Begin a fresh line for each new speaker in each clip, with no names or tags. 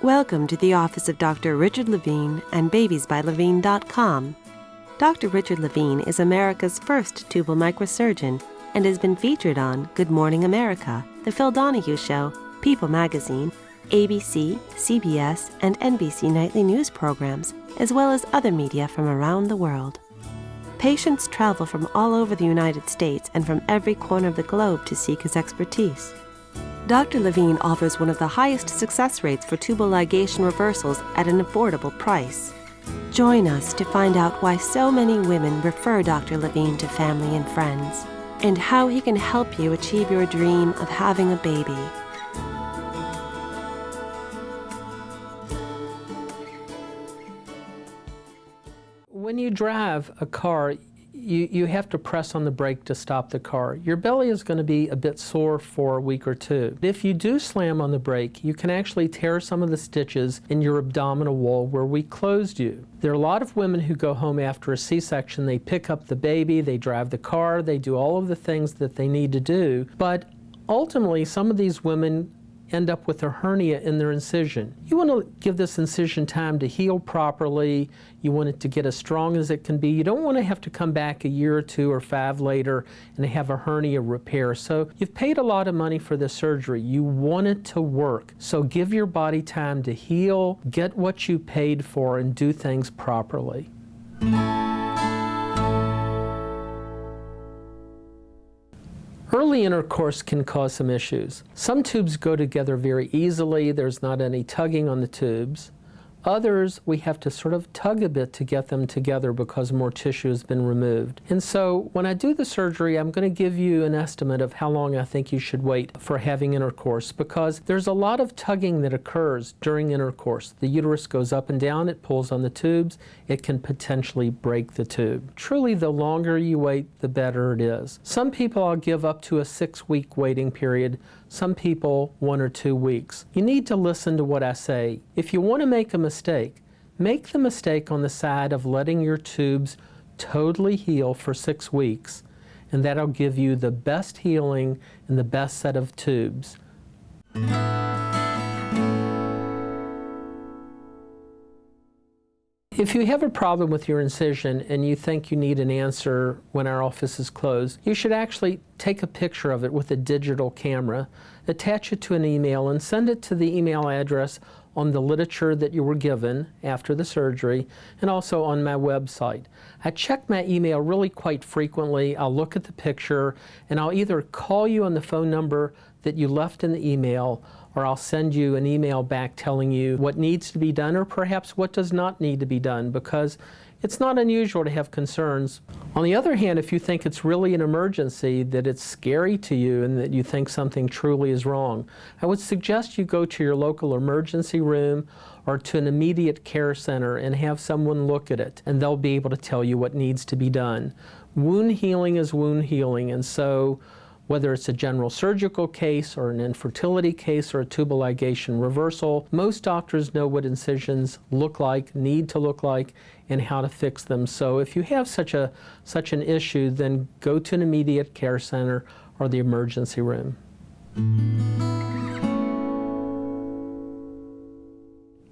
Welcome to the office of Dr. Richard Levin and babiesbylevin.com. Dr. Richard Levin is America's first tubal microsurgeon and has been featured on Good Morning America, The Phil Donahue Show, People Magazine, ABC, CBS, and NBC nightly news programs, as well as other media from around the world. Patients travel from all over the United States and from every corner of the globe to seek his expertise. Dr. Levin offers one of the highest success rates for tubal ligation reversals at an affordable price. Join us to find out why so many women refer Dr. Levin to family and friends, and how he can help you achieve your dream of having a baby.
When you drive a car, you have to press on the brake to stop the car. Your belly is going to be a bit sore for a week or two. If you do slam on the brake, you can actually tear some of the stitches in your abdominal wall where we closed you. There are a lot of women who go home after a C-section. They pick up the baby, they drive the car, they do all of the things that they need to do, but ultimately some of these women end up with a hernia in their incision. You want to give this incision time to heal properly. You want it to get as strong as it can be. You don't want to have to come back a year or 2 or 5 later and have a hernia repair. So you've paid a lot of money for this surgery. You want it to work. So give your body time to heal, get what you paid for, and do things properly. Early intercourse can cause some issues. Some tubes go together very easily. There's not any tugging on the tubes. Others, we have to sort of tug a bit to get them together because more tissue has been removed. And so when I do the surgery, I'm going to give you an estimate of how long I think you should wait for having intercourse, because there's a lot of tugging that occurs during intercourse. The uterus goes up and down, it pulls on the tubes, it can potentially break the tube. Truly, the longer you wait, the better it is. Some people I'll give up to a 6-week waiting period. Some people 1 or 2 weeks. You need to listen to what I say. If you want to make make the mistake on the side of letting your tubes totally heal for 6 weeks, and that'll give you the best healing and the best set of tubes. If you have a problem with your incision and you think you need an answer when our office is closed, you should actually take a picture of it with a digital camera, attach it to an email, and send it to the email address on the literature that you were given after the surgery, and also on my website. I check my email really quite frequently. I'll look at the picture, and I'll either call you on the phone number that you left in the email, or I'll send you an email back telling you what needs to be done, or perhaps what does not need to be done, because it's not unusual to have concerns. On the other hand, if you think it's really an emergency, that it's scary to you, and that you think something truly is wrong, I would suggest you go to your local emergency room or to an immediate care center and have someone look at it, and they'll be able to tell you what needs to be done. Wound healing is wound healing, and so whether it's a general surgical case or an infertility case or a tubal ligation reversal, most doctors know what incisions look like, need to look like, and how to fix them. So if you have such an issue, then go to an immediate care center or the emergency room.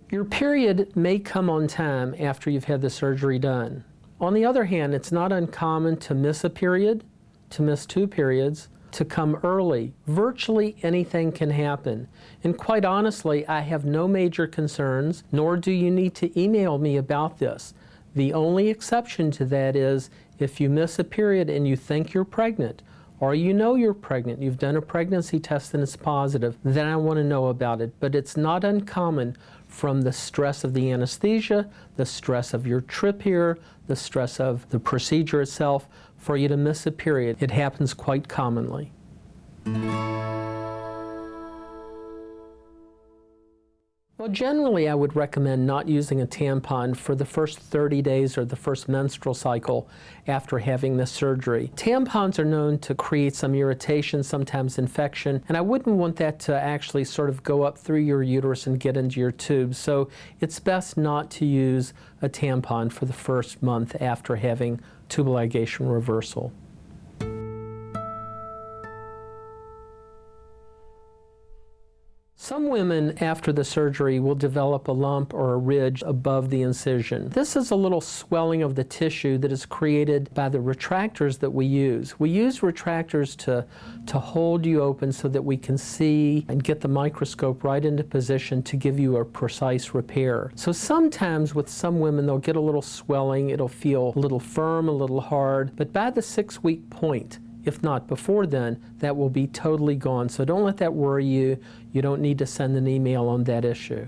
Your period may come on time after you've had the surgery done. On the other hand, it's not uncommon to miss a period, to miss 2 periods, to come early. Virtually anything can happen. And quite honestly, I have no major concerns, nor do you need to email me about this. The only exception to that is if you miss a period and you think you're pregnant, or you know you're pregnant, you've done a pregnancy test and it's positive, then I want to know about it. But it's not uncommon from the stress of the anesthesia, the stress of your trip here, the stress of the procedure itself, for you to miss a period. It happens quite commonly. Well, generally I would recommend not using a tampon for the first 30 days or the first menstrual cycle after having this surgery. Tampons are known to create some irritation, sometimes infection, and I wouldn't want that to actually sort of go up through your uterus and get into your tubes. So it's best not to use a tampon for the first month after having tubal ligation reversal. Some women after the surgery will develop a lump or a ridge above the incision. This is a little swelling of the tissue that is created by the retractors that we use. We use retractors to hold you open so that we can see and get the microscope right into position to give you a precise repair. So sometimes with some women they'll get a little swelling, it'll feel a little firm, a little hard, but by the 6-week point, if not before then, that will be totally gone. So don't let that worry you. You don't need to send an email on that issue.